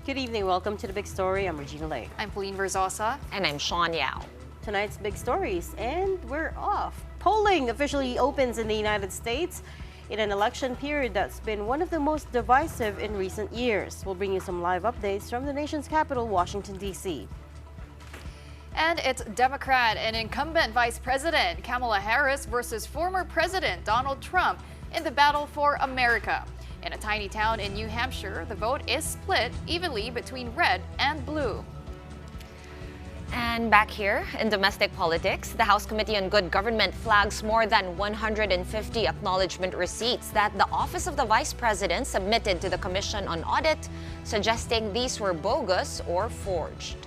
Good evening. Welcome to The Big Story. I'm Regina Lay. I'm Pauline Verzosa. And I'm Shawn Yao. Tonight's big stories, and we're off. Polling officially opens in the United States in an election period that's been one of the most divisive in recent years. We'll bring you some live updates from the nation's capital, Washington, D.C. And it's Democrat and incumbent Vice President Kamala Harris versus former President Donald Trump in the battle for America. In a tiny town in New Hampshire, the vote is split evenly between red and blue. And back here in domestic politics, the House Committee on Good Government flags more than 150 acknowledgement receipts that the Office of the Vice President submitted to the Commission on Audit, suggesting these were bogus or forged.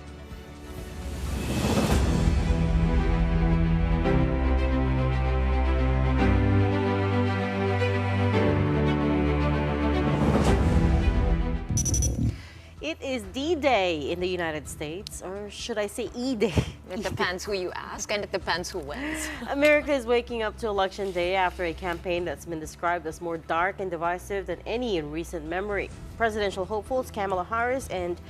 It is D-Day in the United States, or should I say E-Day? It depends who you ask, and it depends who wins. America is waking up to Election Day after a campaign that's been described as more dark and divisive than any in recent memory. Presidential hopefuls Kamala Harris and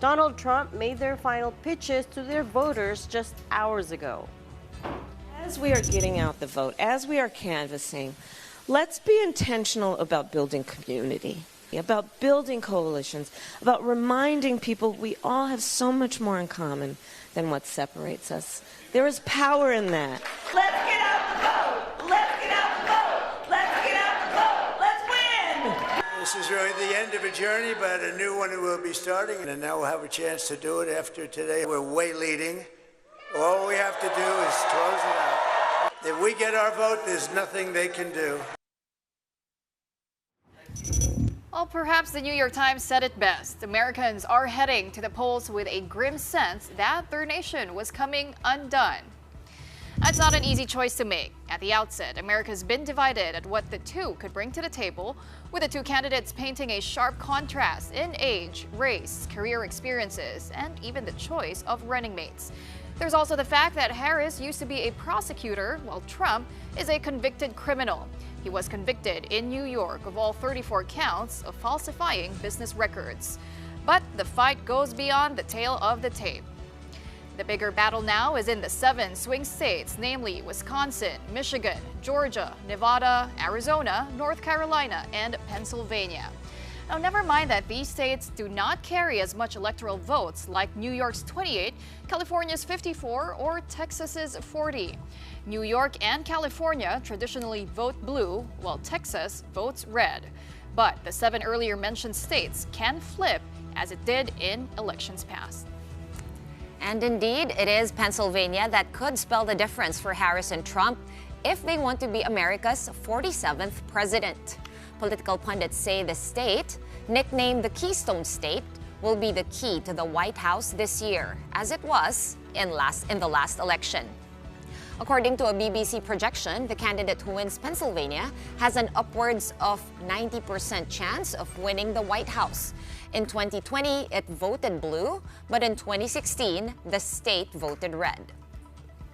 Donald Trump made their final pitches to their voters just hours ago. As we are getting out the vote, as we are canvassing, let's be intentional about building community, about building coalitions, about reminding people we all have so much more in common than what separates us. There is power in that. Let's get out the vote! Let's get out the vote! Let's get out the vote! Let's win! This is really the end of a journey, but a new one will be starting, and now we'll have a chance to do it after today. We're way leading. All we have to do is close it out. If we get our vote, there's nothing they can do. Well, perhaps the New York Times said it best. Americans are heading to the polls with a grim sense that their nation was coming undone. That's not an easy choice to make. At the outset, America's been divided at what the two could bring to the table, with the two candidates painting a sharp contrast in age, race, career experiences, and even the choice of running mates. There's also the fact that Harris used to be a prosecutor, while Trump is a convicted criminal. He was convicted in New York of all 34 counts of falsifying business records. But the fight goes beyond the tail of the tape. The bigger battle now is in the 7 swing states, namely Wisconsin, Michigan, Georgia, Nevada, Arizona, North Carolina, and Pennsylvania. Now, never mind that these states do not carry as much electoral votes like New York's 28, California's 54, or Texas's 40. New York and California traditionally vote blue, while Texas votes red. But the 7 earlier mentioned states can flip, as it did in elections past. And indeed, it is Pennsylvania that could spell the difference for Harris and Trump if they want to be America's 47th president. Political pundits say the state, nicknamed the Keystone State, will be the key to the White House this year, as it was in the last election. According to a BBC projection, the candidate who wins Pennsylvania has an upwards of 90% chance of winning the White House. In 2020, it voted blue, but in 2016, the state voted red.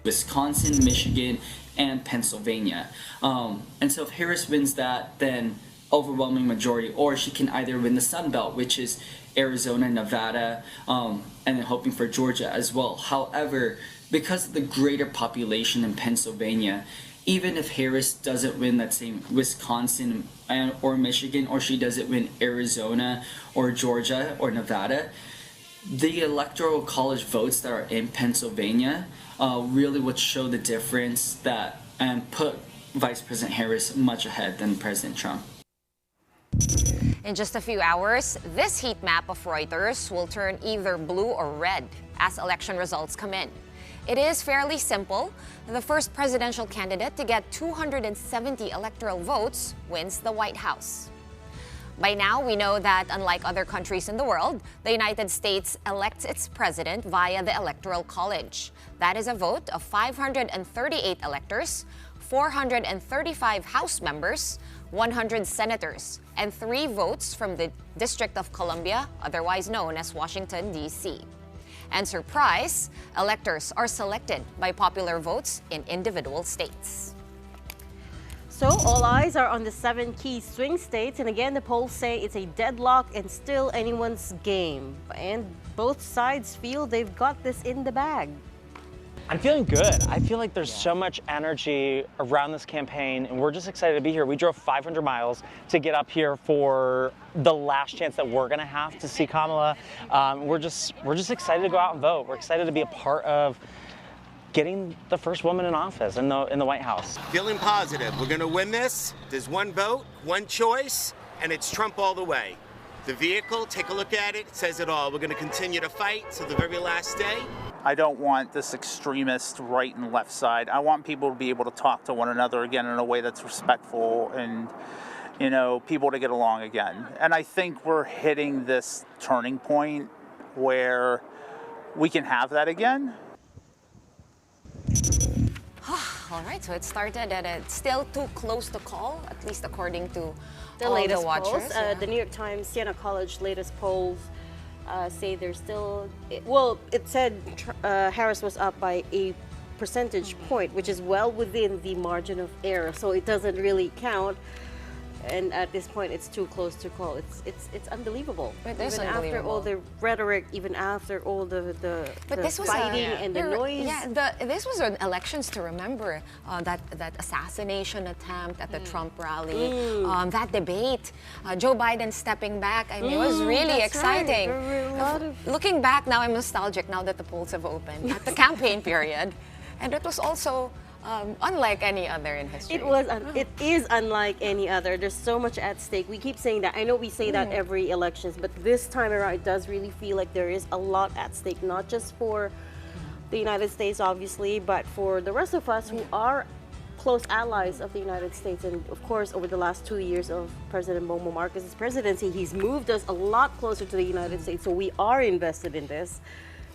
Wisconsin, Michigan, and Pennsylvania. And so if Harris wins that, then overwhelming majority, or she can either win the Sun Belt, which is Arizona, Nevada, and then hoping for Georgia as well. However, because of the greater population in Pennsylvania, even if Harris doesn't win, let's say, Wisconsin or Michigan, or she doesn't win Arizona or Georgia or Nevada, the Electoral College votes that are in Pennsylvania really would show the difference that and put Vice President Harris much ahead than President Trump. In just a few hours, this heat map of Reuters will turn either blue or red as election results come in. It is fairly simple. The first presidential candidate to get 270 electoral votes wins the White House. By now, we know that unlike other countries in the world, the United States elects its president via the Electoral College. That is a vote of 538 electors, 435 House members, 100 senators, and 3 votes from the District of Columbia, otherwise known as Washington, D.C. And surprise, electors are selected by popular votes in individual states. So all eyes are on the 7 key swing states, and again the polls say it's a deadlock and still anyone's game. And both sides feel they've got this in the bag. I'm feeling good. I feel like there's so much energy around this campaign, and we're just excited to be here. We drove 500 miles to get up here for the last chance that we're gonna have to see Kamala. We're just excited to go out and vote. We're excited to be a part of getting the first woman in office in the White House. Feeling positive. We're gonna win this. There's one vote, one choice, and it's Trump all the way. The vehicle, take a look at it, it says it all. We're gonna continue to fight till the very last day. I don't want this extremist right and left side. I want people to be able to talk to one another again in a way that's respectful and, you know, people to get along again. And I think we're hitting this turning point where we can have that again. All right, so it started and it's still too close to call, at least according to The all latest the watchers. polls, Yeah. the New York Times, Siena College latest polls say there's still, well, it said Harris was up by a percentage point, which is well within the margin of error, so it doesn't really count. And at this point, it's too close to call. It's unbelievable. It is even after all unbelievable. the rhetoric, even after all the But this was fighting and the noise. This was an elections to remember. That assassination attempt at the Trump rally, that debate, Joe Biden stepping back. I mean, it was really that's right. exciting. There were a lot of- Looking back now, I'm nostalgic now that the polls have opened at the campaign period, and it was also unlike any other in history. It is unlike any other. There's so much at stake. We keep saying that. I know we say that every elections, but this time around, it does really feel like there is a lot at stake, not just for the United States, obviously, but for the rest of us who are close allies of the United States. And of course, over the last 2 years of President Bongbong Marcos's presidency, he's moved us a lot closer to the United States. So we are invested in this.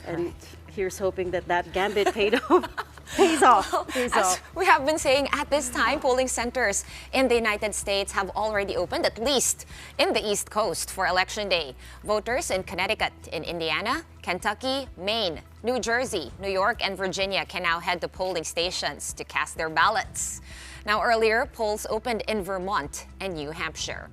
And here's hoping that that gambit pays off. As we have been saying, at this time, polling centers in the United States have already opened, at least in the East Coast, for Election Day. Voters in Connecticut, in Indiana, Kentucky, Maine, New Jersey, New York, and Virginia can now head to polling stations to cast their ballots. Now, earlier, polls opened in Vermont and New Hampshire.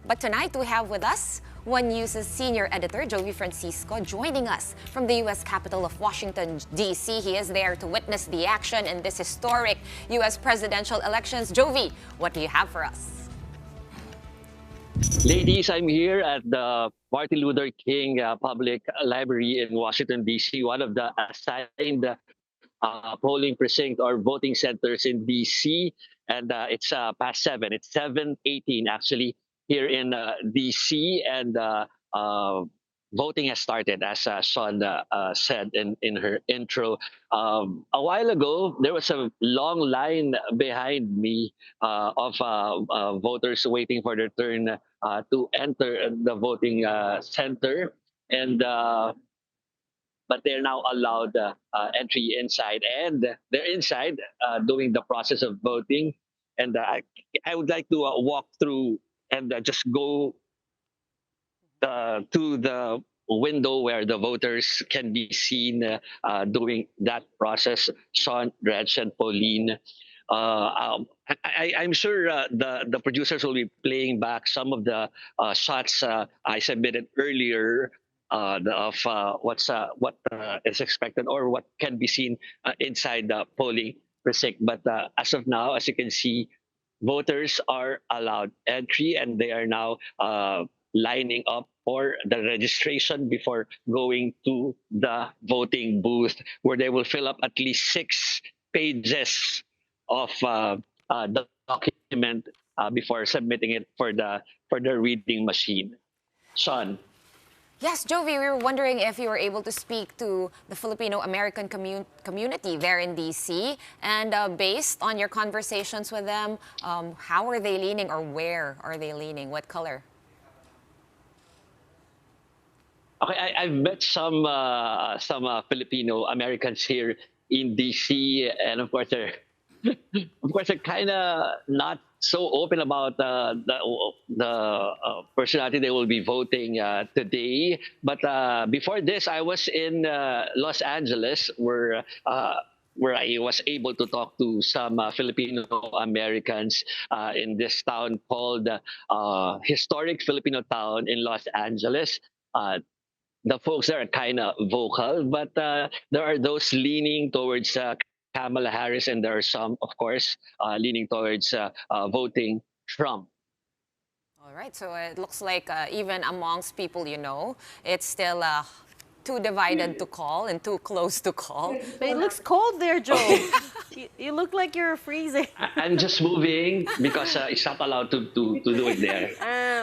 But tonight, we have with us One News's senior editor, Jovi Francisco, joining us from the U.S. capital of Washington, D.C. He is there to witness the action in this historic U.S. presidential elections. Jovi, what do you have for us? Ladies, I'm here at the Martin Luther King Public Library in Washington, D.C., one of the assigned polling precinct or voting centers in D.C. And it's past 7. It's 7:18 actually here in D.C. and voting has started, as Shawn said in her intro. A while ago, there was a long line behind me of voters waiting for their turn to enter the voting center, and but they're now allowed entry inside, and they're inside doing the process of voting. And I would like to walk through and just go to the window where the voters can be seen doing that process. Shawn, Gretchen, Pauline. I'm sure the producers will be playing back some of the shots I submitted earlier of what is expected or what can be seen inside the polling precinct. But as of now, as you can see, voters are allowed entry, and they are now lining up for the registration before going to the voting booth, where they will fill up at least 6 pages of the document before submitting it for the reading machine. Shawn. Yes, Jovi, we were wondering if you were able to speak to the Filipino-American community there in D.C. And based on your conversations with them, how are they leaning, or where are they leaning? What color? Okay, I've met some Filipino-Americans here in D.C. and of course they're kind of not so open about the personality they will be voting today. But before this, I was in Los Angeles, where where I was able to talk to some Filipino Americans in this town called Historic Filipino Town in Los Angeles. The folks there are kind of vocal, but there are those leaning towards Kamala Harris, and there are some, of course, leaning towards voting Trump. All right, so it looks like even amongst people you know, it's still too divided to call and too close to call. But it looks cold there, Joe. You look like you're freezing. I'm just moving because it's not allowed to do it there.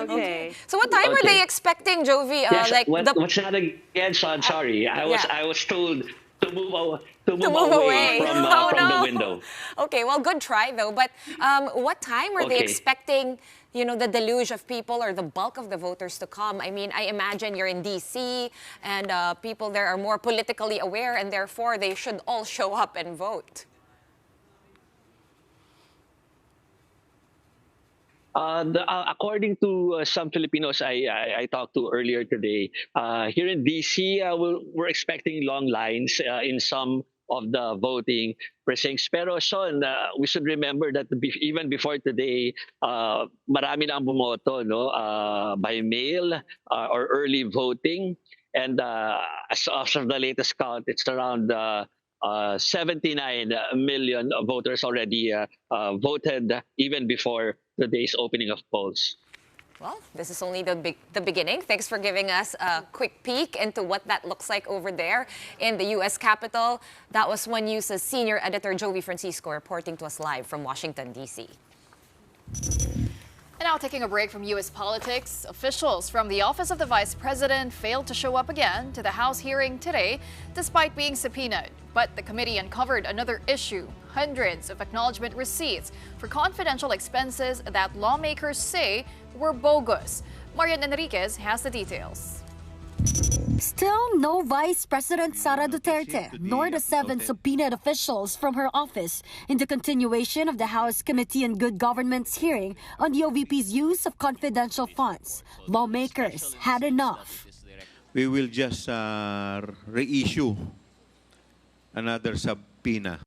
Okay. So what time were they expecting, Jovi? Yes, like what's that again, Sean? Sorry, I was told to move away from the window. Okay, well, good try though. But what time were they expecting, you know, the deluge of people or the bulk of the voters to come? I mean, I imagine you're in D.C. and people there are more politically aware, and therefore they should all show up and vote. According to some Filipinos I talked to earlier today, here in DC, we're expecting long lines in some of the voting precincts. Pero Sean, we should remember that even before today, marami na ang bumoto, no? By mail or early voting. And as of the latest count, it's around 79 million voters already voted even before today's opening of polls. Well, this is only the beginning. Thanks for giving us a quick peek into what that looks like over there in the U.S. Capitol. That was One News's senior editor, Jovi Francisco, reporting to us live from Washington, D.C. And now taking a break from U.S. politics, officials from the Office of the Vice President failed to show up again to the House hearing today, despite being subpoenaed. But the committee uncovered another issue, hundreds of acknowledgement receipts for confidential expenses that lawmakers say were bogus. Marian Enriquez has the details. Still no Vice President Sara Duterte, nor the 7 subpoenaed officials from her office in the continuation of the House Committee on Good Government's hearing on the OVP's use of confidential funds. Lawmakers had enough. We will just reissue another subpoena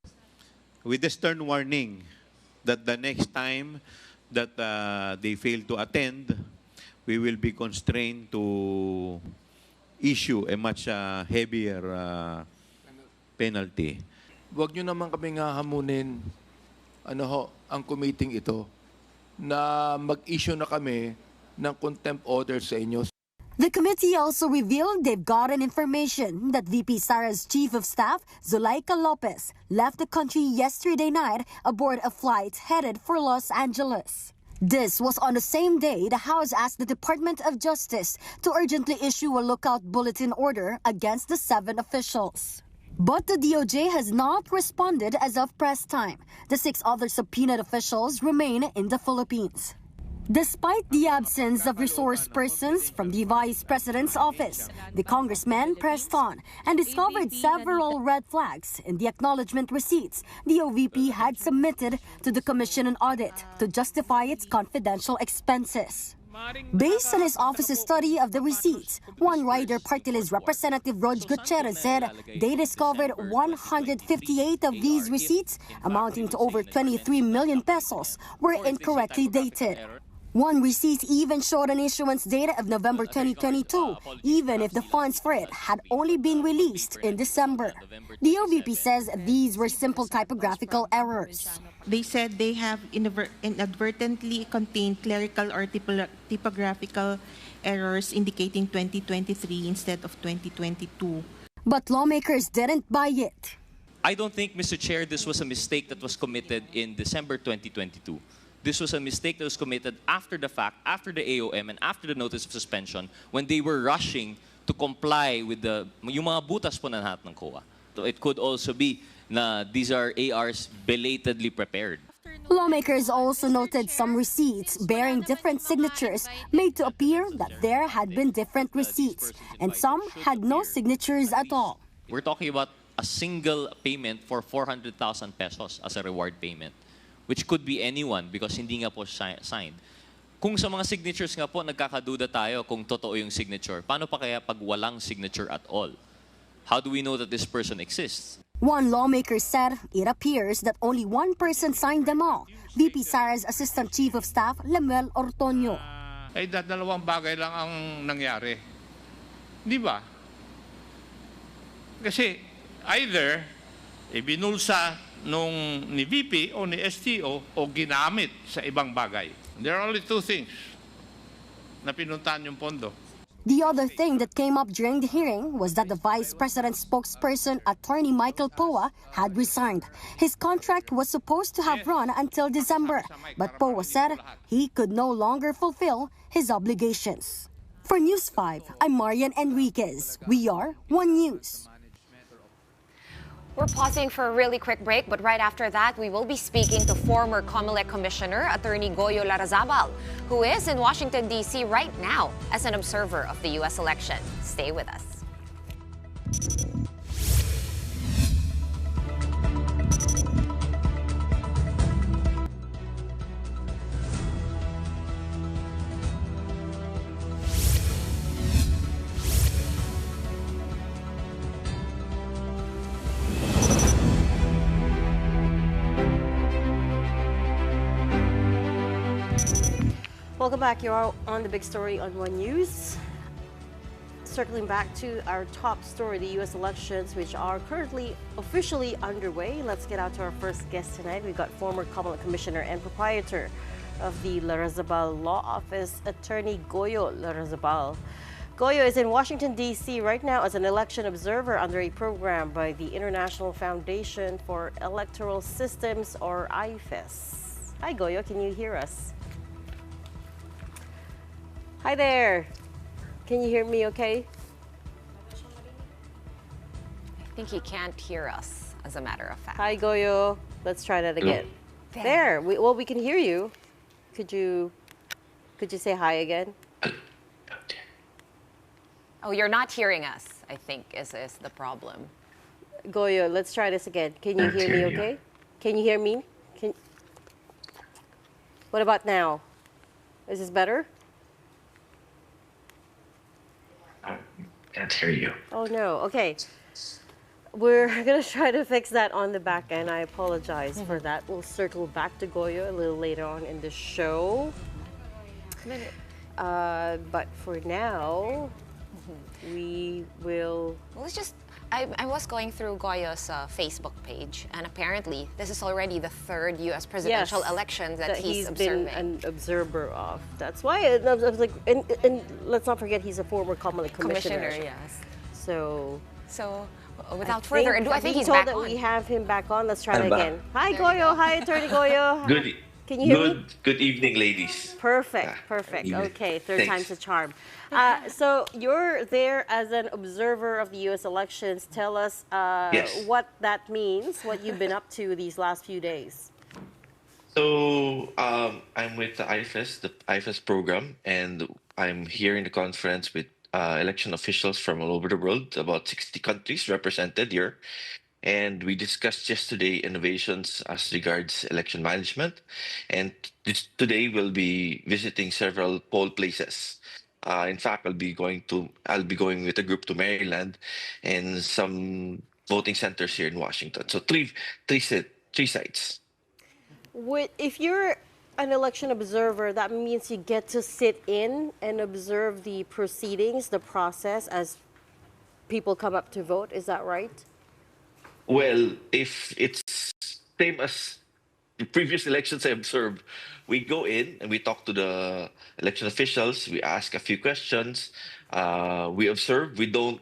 with the stern warning that the next time that they fail to attend, we will be constrained to issue a much heavier penalty. Huwag nyo naman kaming hamunin ang committee ito na mag-issue na kami ng contempt order sa inyo. The committee also revealed they've gotten information that VP Sara's Chief of Staff, Zuleika Lopez, left the country yesterday night aboard a flight headed for Los Angeles. This was on the same day the House asked the Department of Justice to urgently issue a lookout bulletin order against the 7 officials. But the DOJ has not responded as of press time. The 6 other subpoenaed officials remain in the Philippines. Despite the absence of resource persons from the Vice President's office, the congressman pressed on and discovered several red flags in the acknowledgement receipts the OVP had submitted to the Commission on Audit to justify its confidential expenses. Based on his office's study of the receipts, One Rider Party List Representative Rog Gutierrez said they discovered 158 of these receipts, amounting to over 23 million pesos, were incorrectly dated. One receipt even showed an issuance date of November 2022, even if the funds for it had only been released in December. The OVP says these were simple typographical errors. They said they have inadvertently contained clerical or typographical errors indicating 2023 instead of 2022. But lawmakers didn't buy it. I don't think, Mr. Chair, this was a mistake that was committed in December 2022. This was a mistake that was committed after the fact, after the AOM and after the notice of suspension, when they were rushing to comply with yung mga butas po na lahat ng COA. So it could also be na these are ARs belatedly prepared. Lawmakers also noted some receipts bearing different signatures made to appear that there had been different receipts, and some had no signatures at all. We're talking about a single payment for 400,000 pesos as a reward payment, which could be anyone because hindi nga po signed. Kung sa mga signatures nga po, nagkakaduda tayo kung totoo yung signature. Paano pa kaya pag walang signature at all? How do we know that this person exists? One lawmaker said it appears that only one person signed them all, VP Sara's Assistant Chief of Staff, Lemuel Ortonio. Ay dalawang bagay lang ang nangyari. Di ba? Kasi either ibinulsa nung ni VP o ni STO o ginamit sa ibang bagay. There are only two things na pinuntahan yung pondo. The other thing that came up during the hearing was that the Vice President's spokesperson, Attorney Michael Poa, had resigned. His contract was supposed to have run until December, but Poa said he could no longer fulfill his obligations. For News 5, I'm Marian Enriquez. We are One News. We're pausing for a really quick break, but right after that, we will be speaking to former COMELEC Commissioner Attorney Goyo Larrazabal, who is in Washington, D.C. right now as an observer of the U.S. election. Stay with us. Welcome back. You're on the big story on One News. Circling back to our top story, the U.S. elections, which are currently officially underway. Let's get out to our first guest tonight. We've got former COMELEC Commissioner and proprietor of the Larrazabal Law Office, Attorney Goyo Larrazabal. Goyo is in Washington, D.C. right now as an election observer under a program by the International Foundation for Electoral Systems, or IFES. Hi, Goyo. Can you hear us? Hi there. Can you hear me okay? I think he can't hear us, as a matter of fact. Hi, Goyo. Let's try that again. There. We can hear you. Could you say hi again? Oh, you're not hearing us, I think, is the problem. Goyo, let's try this again. Can you hear me okay? Can you hear me? What about now? Is this better? Can't hear you. Oh no, okay. We're gonna try to fix that on the back end. I apologize for that. We'll circle back to Goyo a little later on in the show. But for now, we will... Well, let's just... I was going through Goyo's Facebook page, and apparently this is already the third U.S. presidential election that he's observing. Been an observer of. That's why I was like, and let's not forget he's a former COMELEC commissioner. Yes. So without further ado, I think he's told back on. We have him back on. Let's try I'm that back. again. Hi, Goyo. Hi, Attorney Goyo. Good. Can you hear me? Good evening, ladies. Perfect. Okay, third time's a charm. So you're there as an observer of the U.S. elections. Tell us what that means, what you've been up to these last few days. So I'm with the IFES program, and I'm here in the conference with election officials from all over the world, about 60 countries represented here. And we discussed yesterday innovations as regards election management. And today we'll be visiting several poll places. In fact, I'll be going with a group to Maryland and some voting centers here in Washington. So three sites. If you're an election observer, that means you get to sit in and observe the proceedings, the process as people come up to vote. Is that right? Well, if it's same as the previous elections I observed, we go in and we talk to the election officials. We ask a few questions. We observe. We don't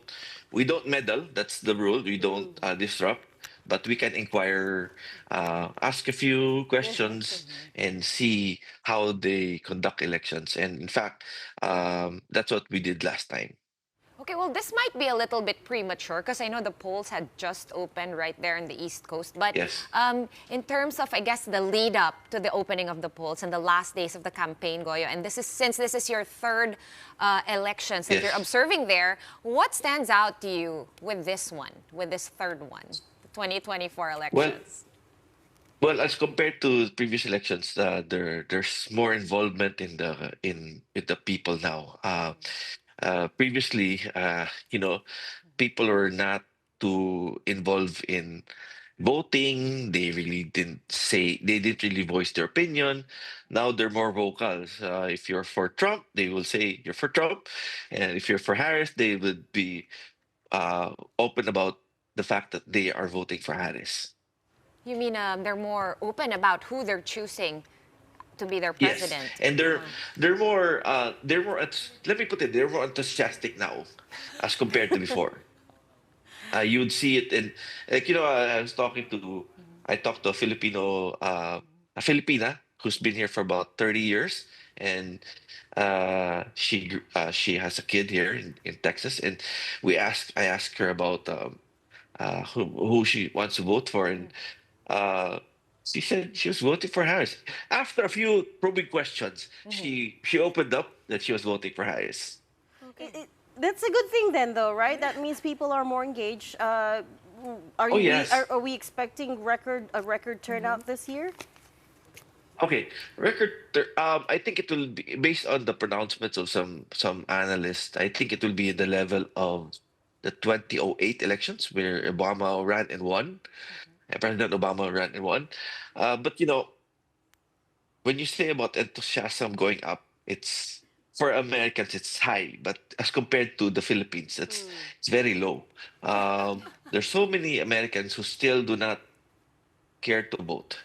meddle. That's the rule. We don't disrupt. But we can inquire, ask a few questions, and see how they conduct elections. And in fact, that's what we did last time. Okay, well, this might be a little bit premature because I know the polls had just opened right there in the East Coast. But in terms of, I guess, the lead up to the opening of the polls and the last days of the campaign, Goyo, and since this is your third elections that you're observing there, what stands out to you with this third one, the 2024 elections? Well, as compared to previous elections, there's more involvement in the people now. Previously, people were not too involved in voting. They didn't really voice their opinion. Now they're more vocal. If you're for Trump, they will say you're for Trump. And if you're for Harris, they would be open about the fact that they are voting for Harris. You mean they're more open about who they're choosing to be their Yes, president? and let me put it, they're more enthusiastic now as compared to before. You would see it in, like, I talked to a Filipina who's been here for about 30 years, and she has a kid here in Texas, and I asked her about who she wants to vote for, and uh, she said she was voting for Harris. After a few probing questions, she opened up that she was voting for Harris. That's a good thing then, though, right? That means people are more engaged. Oh, yes. Are we expecting a record turnout this year? Okay, I think it will be based on the pronouncements of some analysts. I think it will be the level of the 2008 elections where Obama ran and won. President Obama ran and won. But when you say about enthusiasm going up, it's for Americans it's high, but as compared to the Philippines, it's very low. There's so many Americans who still do not care to vote.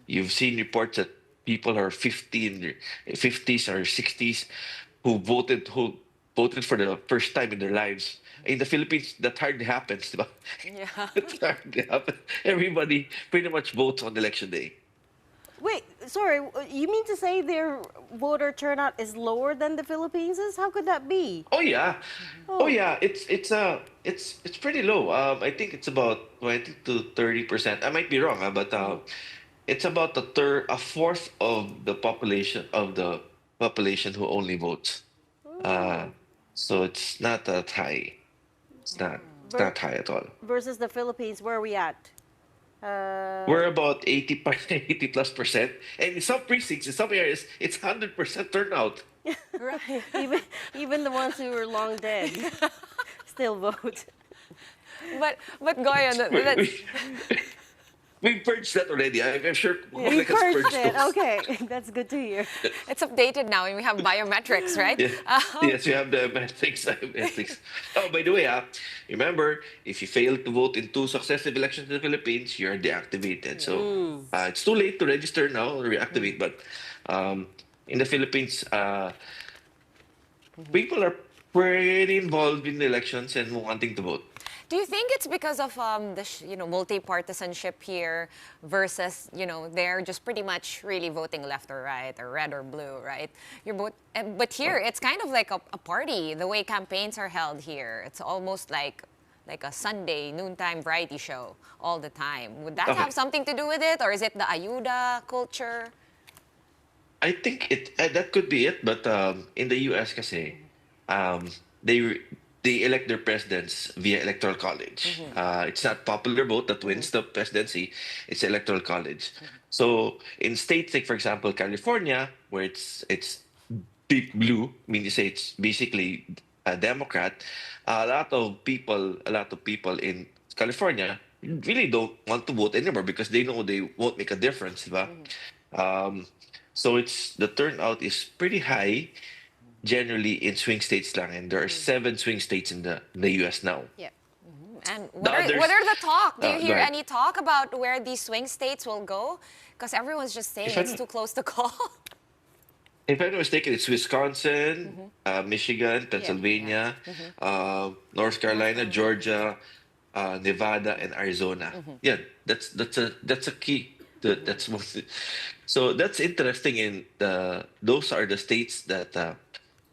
You've seen reports that people are 50 in their 50s or 60s who voted for the first time in their lives. In the Philippines, that hardly happens. Diba? Yeah. That hardly happens. Everybody pretty much votes on election day. Wait, sorry, you mean to say their voter turnout is lower than the Philippines is? How could that be? Oh yeah, oh yeah. It's pretty low. I think it's about 20 to 30%. I might be wrong, but it's about a fourth of the population who only votes. Uh, so it's not that high. It's not. It's Ver- not high at all. versus the Philippines, where are we at? We're about 80+%, and in some precincts, in some areas, it's 100% turnout. Right. Even the ones who are long dead still vote. But Goyan, We, that's we, we purged that already. I'm sure We public has purged purged it. those. Okay, that's good to hear. it's updated now, and we have biometrics, right? Yeah. Yes, you have the ethics. Oh, by the way, remember, if you fail to vote in 2 successive elections in the Philippines, you're deactivated. So it's too late to register now or reactivate. But in the Philippines, people are pretty involved in the elections and wanting to vote. Do you think it's because of multi-partisanship here versus they're just pretty much really voting left or right or red or blue, right? But here it's kind of like a party. The way campaigns are held here, it's almost like a Sunday noontime variety show all the time. Would that have something to do with it, or is it the ayuda culture? I think that could be it, but in the US, kasi, they they elect their presidents via electoral college. It's not popular vote that wins the presidency; it's electoral college. So in states like, for example, California, where it's deep blue, I mean, you say it's basically a Democrat. A lot of people in California really don't want to vote anymore because they know they won't make a difference, diba? Um, so the turnout is pretty high generally in swing states lang, and there are 7 swing states in the US now. Yeah. And The others, what are the talk? Do you go hear ahead. any talk about where these swing states will go? Because everyone's just saying If I'm it's not- too close to call. If I'm not mistaken, it's Wisconsin, Michigan, Pennsylvania, North Carolina, Georgia, Nevada, and Arizona. Yeah, that's a key. That's most. So that's interesting. Those are the states that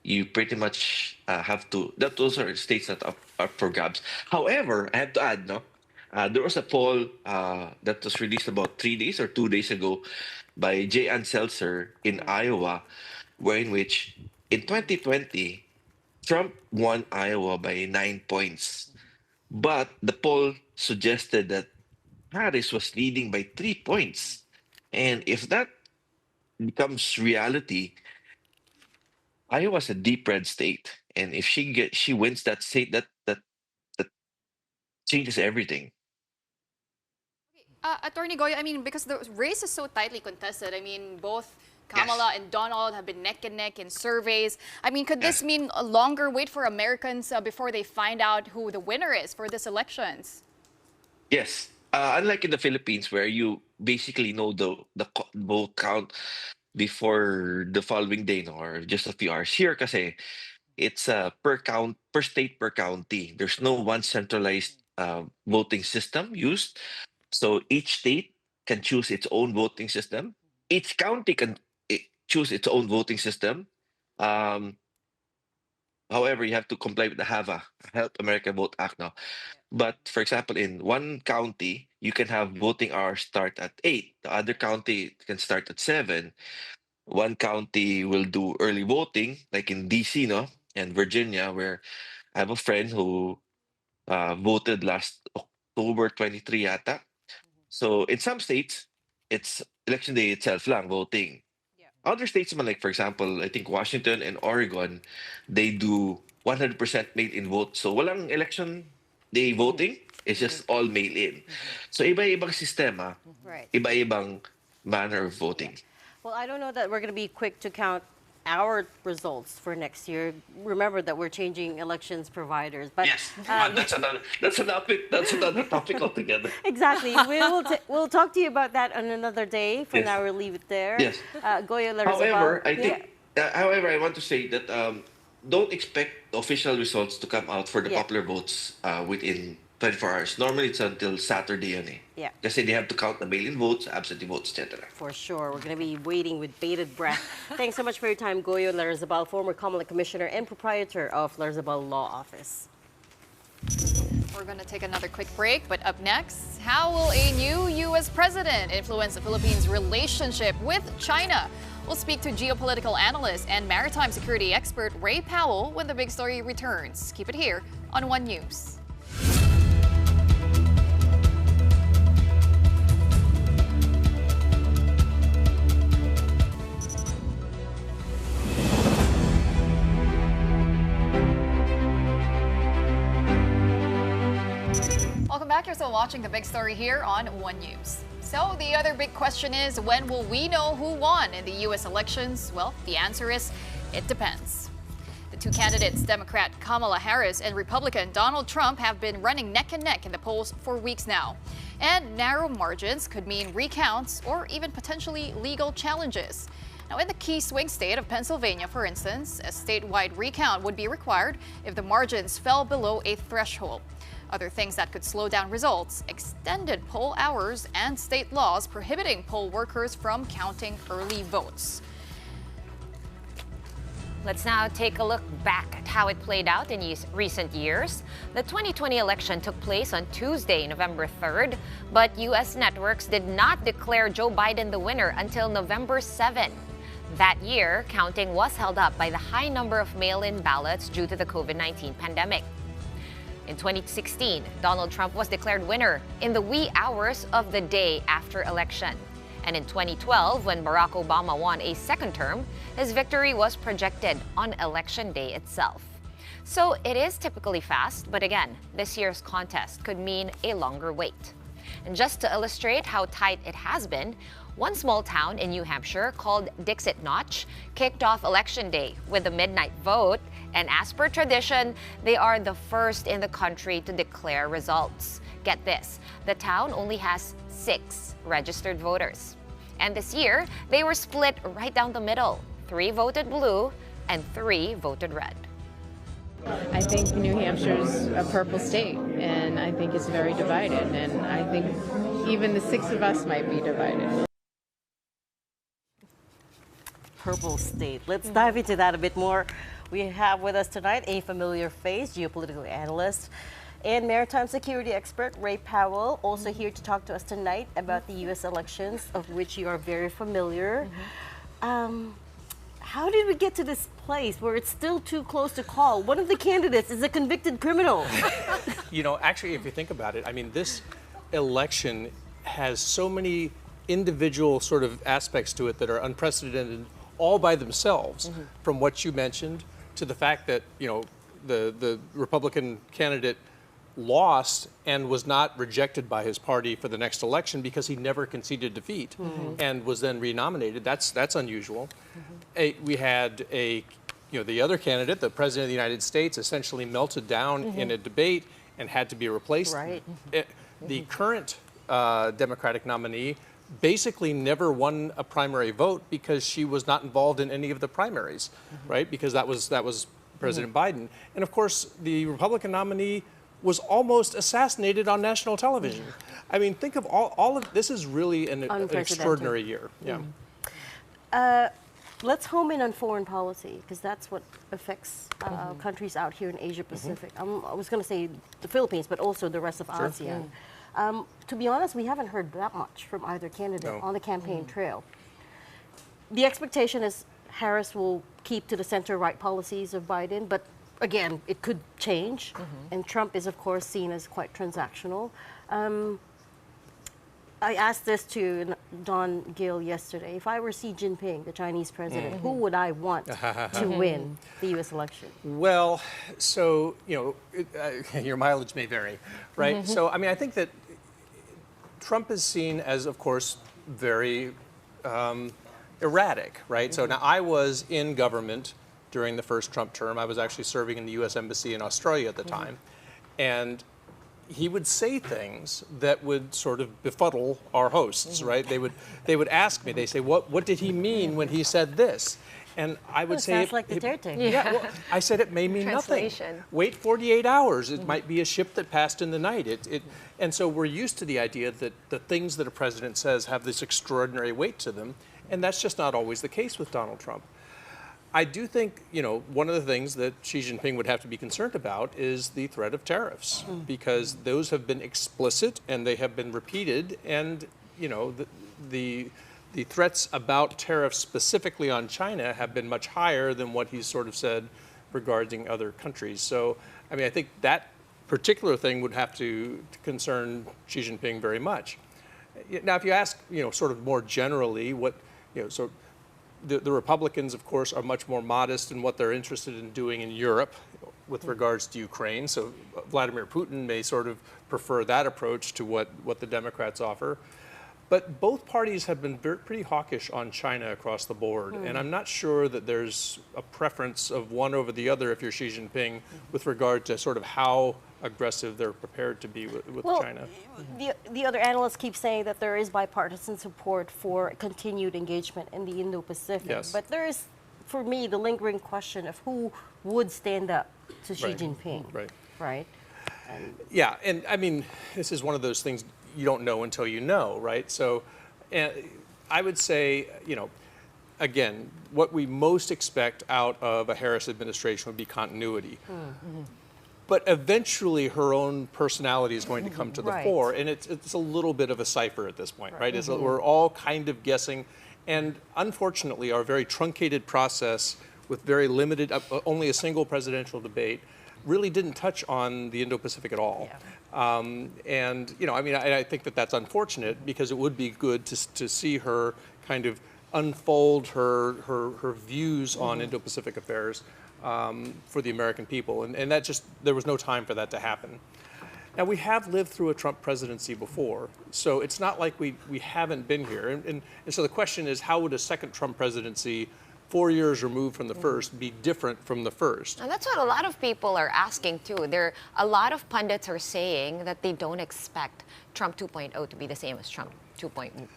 you pretty much have to. Those are the states that are for grabs. However, I have to add, no, there was a poll that was released about 3 days or 2 days ago by Jay Ann Seltzer in Iowa, in which in 2020 Trump won Iowa by 9 points, but the poll suggested that Harris was leading by 3 points, and if that becomes reality, Iowa's a deep red state, and if she wins that state, that changes everything. Attorney Goy, I mean, because the race is so tightly contested, I mean, both Kamala and Donald have been neck and neck in surveys. I mean, could this mean a longer wait for Americans before they find out who the winner is for this elections? Yes. Unlike in the Philippines, where you basically know the vote count before the following day, no, or just a few hours. Here, kasi it's per state, per county. There's no one centralized voting system used. So each state can choose its own voting system. Each county can choose its own voting system. Um, However, you have to comply with the HAVA, Help America Vote Act now. But for example, in one county, you can have voting hours start at 8. The other county can start at 7. One county will do early voting, like in DC, no, and Virginia, where I have a friend who voted last October 23 yata. So in some states, it's election day itself lang voting. Other states, man, like for example, I think Washington and Oregon, they do 100% mail-in vote. So walang election day voting, it's just all mail-in. So iba-ibang sistema, Right. iba-ibang manner of voting. Well, I don't know that we're going to be quick to count our results for next year. Remember that we're changing elections providers. But Yes, that's another topic altogether. exactly. We'll talk to you about that on another day. For now, we'll leave it there. Yes. Goyo However, Larzabal. I think, however, I want to say that don't expect the official results to come out for the popular votes within 24 hours. Normally, it's until Saturday yun eh. Yeah. Kasi they have to count the mail-in votes, absentee votes, etc. For sure. We're going to be waiting with bated breath. Thanks so much for your time, Goyo Larzabal, former Kamala Commissioner and proprietor of Larzabal Law Office. We're going to take another quick break, but up next, how will a new U.S. president influence the Philippines' relationship with China? We'll speak to geopolitical analyst and maritime security expert Ray Powell when the big story returns. Keep it here on One News. Welcome back. You're still watching the big story here on One News. So the other big question is, when will we know who won in the U.S. elections? Well, the answer is, it depends. The two candidates, Democrat Kamala Harris and Republican Donald Trump, have been running neck and neck in the polls for weeks now. And narrow margins could mean recounts or even potentially legal challenges. Now, in the key swing state of Pennsylvania, for instance, a statewide recount would be required if the margins fell below a threshold. Other things that could slow down results: extended poll hours and state laws prohibiting poll workers from counting early votes. Let's now take a look back at how it played out in recent years. The 2020 election took place on Tuesday, November 3rd, but U.S. networks did not declare Joe Biden the winner until November 7. That year, counting was held up by the high number of mail-in ballots due to the COVID-19 pandemic. In 2016, Donald Trump was declared winner in the wee hours of the day after election. And in 2012, when Barack Obama won a second term, his victory was projected on election day itself. So it is typically fast, but again, this year's contest could mean a longer wait. And just to illustrate how tight it has been, one small town in New Hampshire called Dixit Notch kicked off election day with a midnight vote, and as per tradition, they are the first in the country to declare results. Get this, the town only has 6 registered voters. And this year, they were split right down the middle. 3 voted blue and 3 voted red. I think New Hampshire's a purple state, and I think it's very divided, and I think even the 6 of us might be divided. Purple state. Let's dive into that a bit more. We have with us tonight a familiar face, geopolitical analyst and maritime security expert Ray Powell, also here to talk to us tonight about the U.S. elections, of which you are very familiar. How did we get to this place where it's still too close to call? One of the candidates is a convicted criminal. You know, actually, if you think about it, I mean, this election has so many individual sort of aspects to it that are unprecedented all by themselves, from what you mentioned to the fact that, you know, the Republican candidate lost and was not rejected by his party for the next election because he never conceded defeat and was then renominated. That's unusual. We had the other candidate, the President of the United States, essentially melted down in a debate and had to be replaced. Right. The current Democratic nominee basically never won a primary vote because she was not involved in any of the primaries, right? Because that was President Biden. And of course, the Republican nominee was almost assassinated on national television. I mean, think of all of this is really an extraordinary year. Yeah. Let's home in on foreign policy, because that's what affects countries out here in Asia Pacific. I was going to say the Philippines, but also the rest of ASEAN. To be honest, we haven't heard that much from either candidate on the campaign trail. The expectation is Harris will keep to the center-right policies of Biden, but again, it could change. And Trump is, of course, seen as quite transactional. I asked this to Don Gill yesterday. If I were Xi Jinping, the Chinese president, who would I want to win the U.S. election? Well, so, your mileage may vary, right? So, I mean, I think that Trump is seen as, of course, very erratic, right? So now I was in government during the first Trump term. I was actually serving in the U.S. Embassy in Australia at the time. And he would say things that would sort of befuddle our hosts, right? They would ask me, they say, what did he mean when he said this? And I would say, sounds like Duterte. Yeah, well, I said it may mean nothing. Wait 48 hours. It might be a ship that passed in the night. And so we're used to the idea that the things that a president says have this extraordinary weight to them, and that's just not always the case with Donald Trump. I do think, one of the things that Xi Jinping would have to be concerned about is the threat of tariffs, because those have been explicit and they have been repeated, and, the threats about tariffs specifically on China have been much higher than what he's sort of said regarding other countries. So, I mean, I think that particular thing would have to concern Xi Jinping very much. Now, if you ask, sort of more generally, the Republicans, of course, are much more modest in what they're interested in doing in Europe with regards to Ukraine. So Vladimir Putin may sort of prefer that approach to what the Democrats offer. But both parties have been pretty hawkish on China across the board. And I'm not sure that there's a preference of one over the other if you're Xi Jinping with regard to sort of how aggressive they're prepared to be with China. The other analysts keep saying that there is bipartisan support for continued engagement in the Indo-Pacific. Yes. But there is, for me, the lingering question of who would stand up to Xi Jinping. Right? Yeah, and I mean, this is one of those things you don't know until you know, right? So I would say, again, what we most expect out of a Harris administration would be continuity. But eventually her own personality is going to come to the fore, and it's a little bit of a cipher at this point, right? We're all kind of guessing, and unfortunately our very truncated process with very limited, only a single presidential debate, really didn't touch on the Indo-Pacific at all. And, I mean, I think that that's unfortunate, because it would be good to see her kind of unfold her views on Indo-Pacific affairs for the American people. And that there was no time for that to happen. Now, we have lived through a Trump presidency before, so it's not like we haven't been here. And so the question is, how would a second Trump presidency, 4 years removed from the first, be different from the first? And that's what a lot of people are asking too. A lot of pundits are saying that they don't expect Trump 2.0 to be the same as Trump 2.0,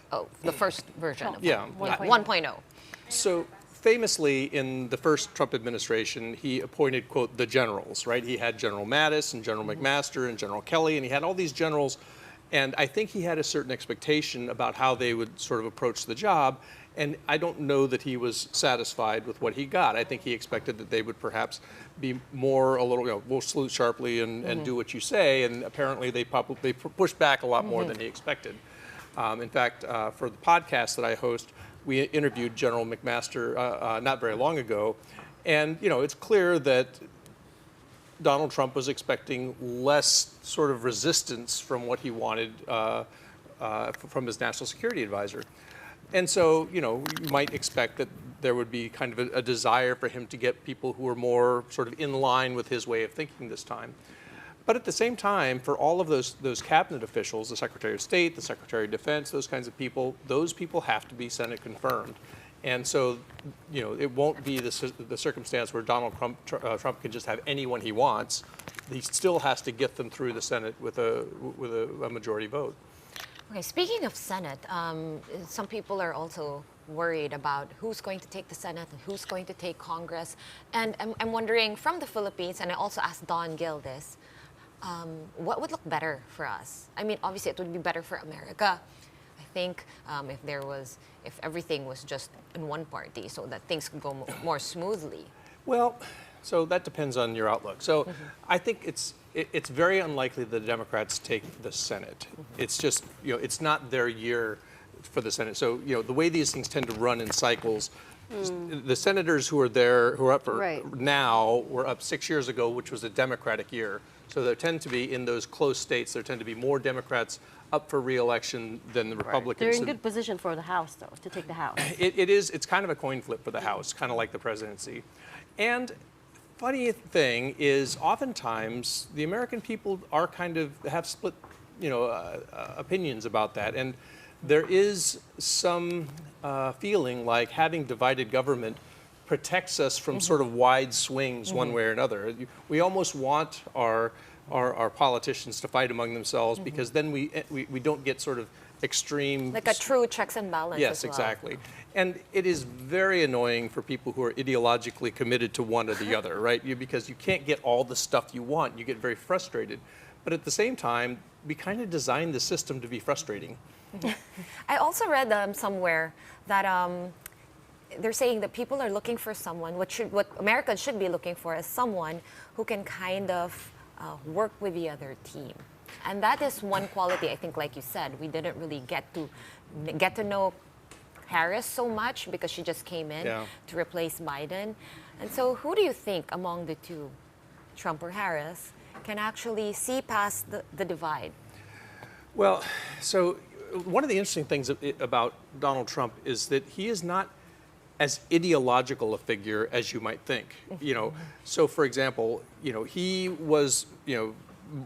the first version of 1.0. So famously, in the first Trump administration, he appointed, quote, the generals, right? He had General Mattis and General McMaster and General Kelly, and he had all these generals. And I think he had a certain expectation about how they would sort of approach the job. And I don't know that he was satisfied with what he got. I think he expected that they would perhaps be more we'll salute sharply and do what you say. And apparently they pushed back a lot more than he expected. In fact, for the podcast that I host, we interviewed General McMaster not very long ago. And, it's clear that Donald Trump was expecting less sort of resistance from what he wanted from his national security advisor. And so, you might expect that there would be kind of a desire for him to get people who are more sort of in line with his way of thinking this time. But at the same time, for all of those cabinet officials, the Secretary of State, the Secretary of Defense, those kinds of people, those people have to be Senate confirmed. And so, it won't be the circumstance where Donald Trump can just have anyone he wants. He still has to get them through the Senate with a majority vote. Okay, speaking of Senate, some people are also worried about who's going to take the Senate and who's going to take Congress. And I'm wondering, from the Philippines, and I also asked Don Gill this, what would look better for us? I mean, obviously it would be better for America. I think if everything was just in one party so that things could go more smoothly. Well, so that depends on your outlook. So I think it's very unlikely the Democrats take the Senate. It's just, it's not their year for the Senate. So, the way these things tend to run in cycles, the senators who are up for now were up 6 years ago, which was a Democratic year. So there tend to be, in those close states, there tend to be more Democrats up for re-election than the Republicans. They're in good position for the House, though, to take the House. It's kind of a coin flip for the House, kind of like the presidency. And funny thing is, oftentimes, the American people are have split, opinions about that. And there is some feeling like having divided government protects us from sort of wide swings one way or another. We almost want our politicians to fight among themselves because then we don't get sort of extreme... Like a true checks and balance Yes, as well. exactly. And it is very annoying for people who are ideologically committed to one or the other, right? Because you can't get all the stuff you want. You get very frustrated. But at the same time, we kind of designed the system to be frustrating. I also read somewhere that they're saying that people are looking for someone, what Americans should be looking for is someone who can kind of work with the other team. And that is one quality, I think, like you said, we didn't really get to know Harris so much because she just came in to replace Biden. And so who do you think among the two, Trump or Harris, can actually see past the divide? Well, so one of the interesting things about Donald Trump is that he is not as ideological a figure as you might think. So for example, he was,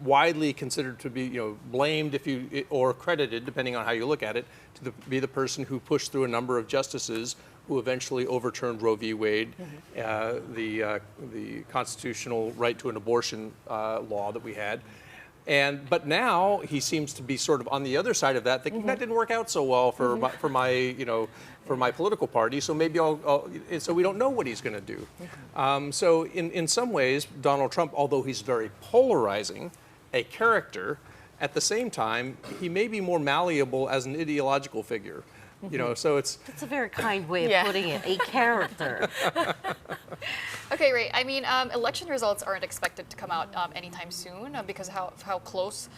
widely considered to be, blamed or credited, depending on how you look at it, to be the person who pushed through a number of justices who eventually overturned Roe v. Wade, the constitutional right to an abortion law that we had. But now he seems to be sort of on the other side of that, thinking that didn't work out so well for my political party. So maybe so we don't know what he's going to do. So in some ways, Donald Trump, although he's very polarizing, a character, at the same time, he may be more malleable as an ideological figure. So it's... That's a very kind way of putting it, a character. Okay, Ray, I mean, election results aren't expected to come out anytime soon because of how close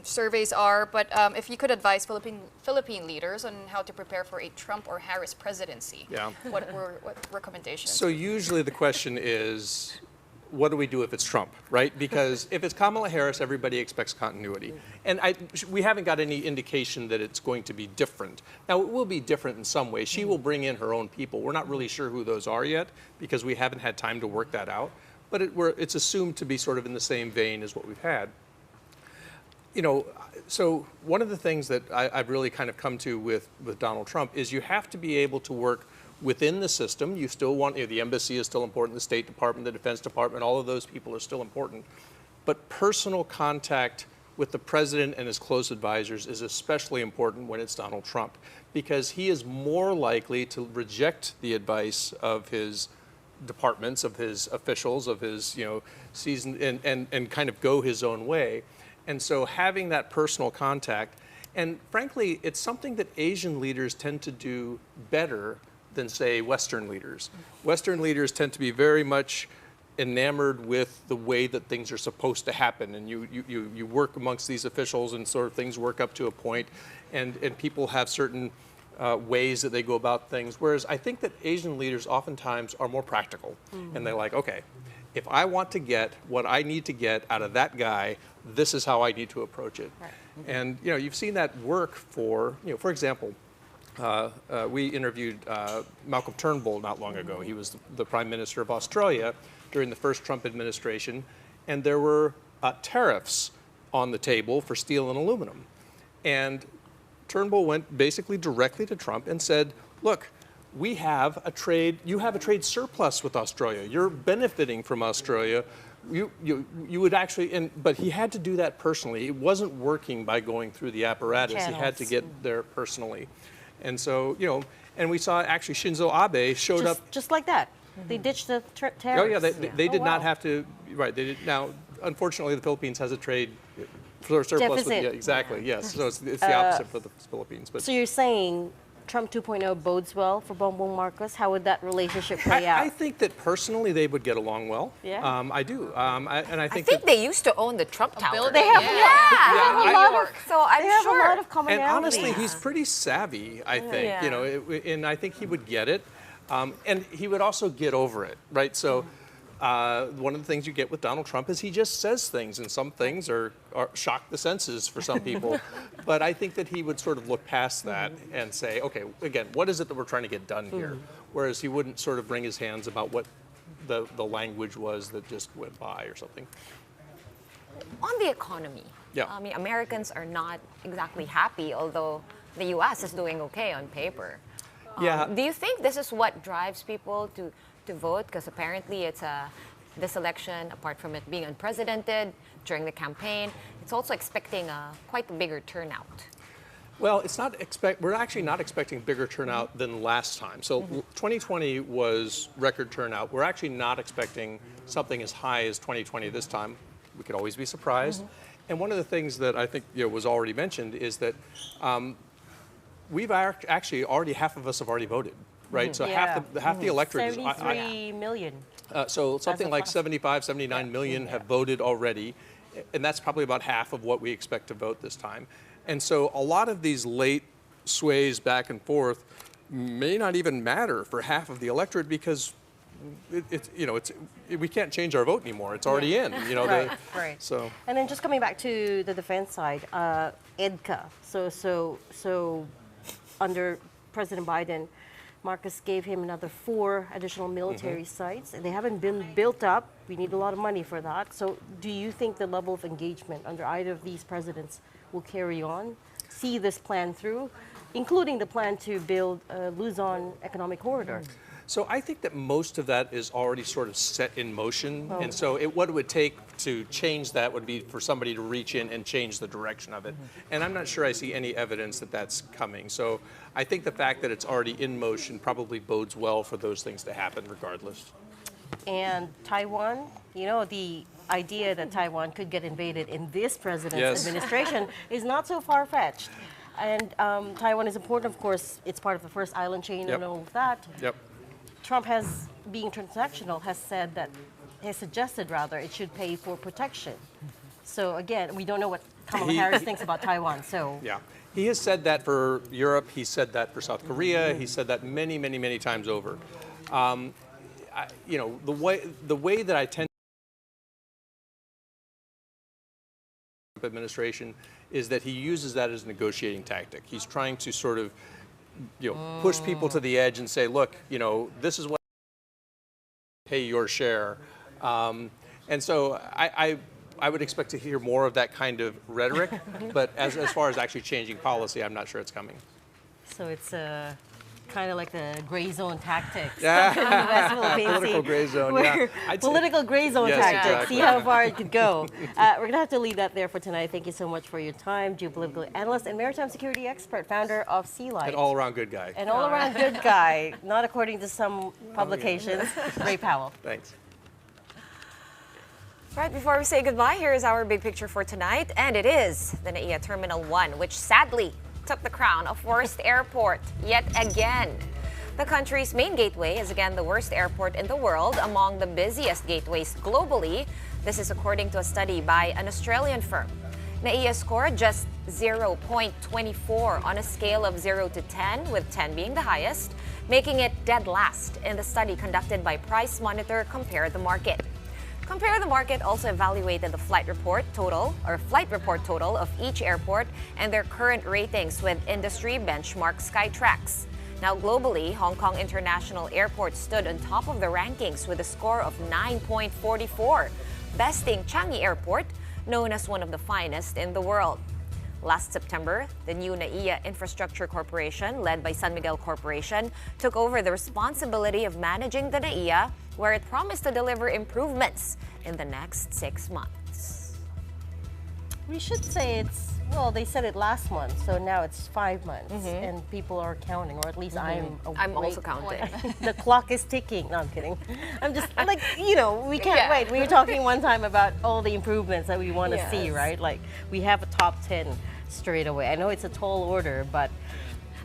surveys are. But if you could advise Philippine leaders on how to prepare for a Trump or Harris presidency, what recommendations? So usually the question is, what do we do if it's Trump, right? Because if it's Kamala Harris, everybody expects continuity. And we haven't got any indication that it's going to be different. Now, it will be different in some way. She will bring in her own people. We're not really sure who those are yet because we haven't had time to work that out. But it's assumed to be sort of in the same vein as what we've had. So one of the things that I've really kind of come to with Donald Trump is you have to be able to work within the system. You still want, the embassy is still important, the State Department, the Defense Department, all of those people are still important. But personal contact with the president and his close advisors is especially important when it's Donald Trump, because he is more likely to reject the advice of his departments, of his officials, of his, seasoned, and kind of go his own way. And so having that personal contact, and frankly, it's something that Asian leaders tend to do better than, say, Western leaders. Western leaders tend to be very much enamored with the way that things are supposed to happen, and you work amongst these officials and sort of things work up to a point, and people have certain ways that they go about things, whereas I think that Asian leaders oftentimes are more practical, and they're like, okay, if I want to get what I need to get out of that guy, this is how I need to approach it. Right. And you've seen that work for example, we interviewed Malcolm Turnbull not long ago. He was the Prime Minister of Australia during the first Trump administration, and there were tariffs on the table for steel and aluminum. And Turnbull went basically directly to Trump and said, look, you have a trade surplus with Australia. You're benefiting from Australia. You would actually, but he had to do that personally. It wasn't working by going through the apparatus. Channels. He had to get there personally. And so, and we saw actually Shinzo Abe showed up. Just like that. They ditched the tariffs. Oh yeah, they did not have to, right, they did. Now, unfortunately, the Philippines has a trade surplus. Deficit. Exactly, yes. So it's the opposite for the Philippines. But so you're saying Trump 2.0 bodes well for Bongbong Marcos? How would that relationship play out? I think that personally they would get along well. Yeah. I do. I think they used to own the Trump Tower. They have, New York. So I'm sure. Have a lot of commonalities. And honestly, he's pretty savvy, I think. Yeah. And I think he would get it. And he would also get over it, right? So one of the things you get with Donald Trump is he just says things, and some things are shock the senses for some people. But I think that he would sort of look past that and say, okay, again, what is it that we're trying to get done here? Whereas he wouldn't sort of wring his hands about what the language was that just went by or something. On the economy, I mean, Americans are not exactly happy, although the U.S. is doing okay on paper. Do you think this is what drives people to vote? Because apparently this election, apart from it being unprecedented during the campaign, it's also expecting quite a bigger turnout. Well, we're actually not expecting bigger turnout than last time. So 2020 was record turnout. We're actually not expecting something as high as 2020 this time. We could always be surprised. And one of the things that I think was already mentioned is that we've actually already, half of us have already voted, right? So half the electorate is 73 million. So something like 75, 79 million have voted already, and that's probably about half of what we expect to vote this time. And so a lot of these late sways back and forth may not even matter for half of the electorate because we can't change our vote anymore. It's already in. Right. So. And then just coming back to the defense side, EDCA. So under President Biden, Marcos gave him another 4 additional military sites, and they haven't been built up. We need a lot of money for that. So do you think the level of engagement under either of these presidents will carry on, see this plan through, including the plan to build a Luzon economic corridor? So I think that most of that is already sort of set in motion. And so what it would take to change that would be for somebody to reach in and change the direction of it. And I'm not sure I see any evidence that that's coming. So I think the fact that it's already in motion probably bodes well for those things to happen regardless. And Taiwan, the idea that Taiwan could get invaded in this president's administration is not so far-fetched. And Taiwan is important, of course. It's part of the first island chain and all of that. Trump being transactional, has suggested it should pay for protection. So again, we don't know what Kamala Harris thinks about Taiwan. So he has said that for Europe. He said that for South Korea. He said that many, many, many times over. The way that I tend to administration is that he uses that as a negotiating tactic. He's trying to sort of push people to the edge and say, look, this is what pay your share. And so I would expect to hear more of that kind of rhetoric, but as far as actually changing policy, I'm not sure it's coming. So it's kind of like the gray zone tactics. Political gray zone, Political gray zone tactics. Exactly. See how far it could go. We're going to have to leave that there for tonight. Thank you so much for your time. Geopolitical analyst and maritime security expert, founder of Sea Light. An all-around good guy. An all-around good guy, not according to some publications. Ray Powell. Thanks. Right, before we say goodbye, here is our big picture for tonight. And it is the NAIA Terminal 1, which sadly took the crown of worst airport yet again. The country's main gateway is again the worst airport in the world, among the busiest gateways globally. This is according to a study by an Australian firm. NAIA scored just 0.24 on a scale of 0 to 10, with 10 being the highest, making it dead last in the study conducted by Price Monitor Compare the Market. Compare the Market also evaluated the flight report total of each airport and their current ratings with industry benchmark Skytrax. Now globally, Hong Kong International Airport stood on top of the rankings with a score of 9.44, besting Changi Airport, known as one of the finest in the world. Last September, the new NAIA Infrastructure Corporation, led by San Miguel Corporation, took over the responsibility of managing the NAIA, where it promised to deliver improvements in the next 6 months. We should say it's, well, they said it last month, so now it's 5 months, and people are counting, or at least I'm also counting. The clock is ticking. No, I'm kidding. I'm just like, we can't wait. We were talking one time about all the improvements that we want to see, right? Like, we have a top 10 straight away. I know it's a tall order, but...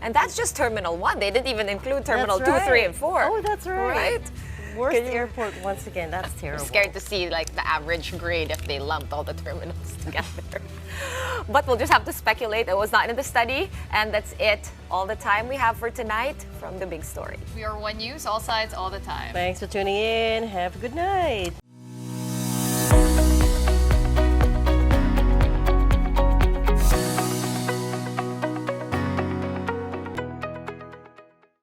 And that's just Terminal 1. They didn't even include Terminal 2, That's 3, right. and 4. Oh, that's right. Right? Worst airport once again. That's terrible. I'm scared to see like the average grade if they lumped all the terminals together. But we'll just have to speculate. It was not in the study. And that's it. All the time we have for tonight from The Big Story. We are One News, all sides, all the time. Thanks for tuning in. Have a good night.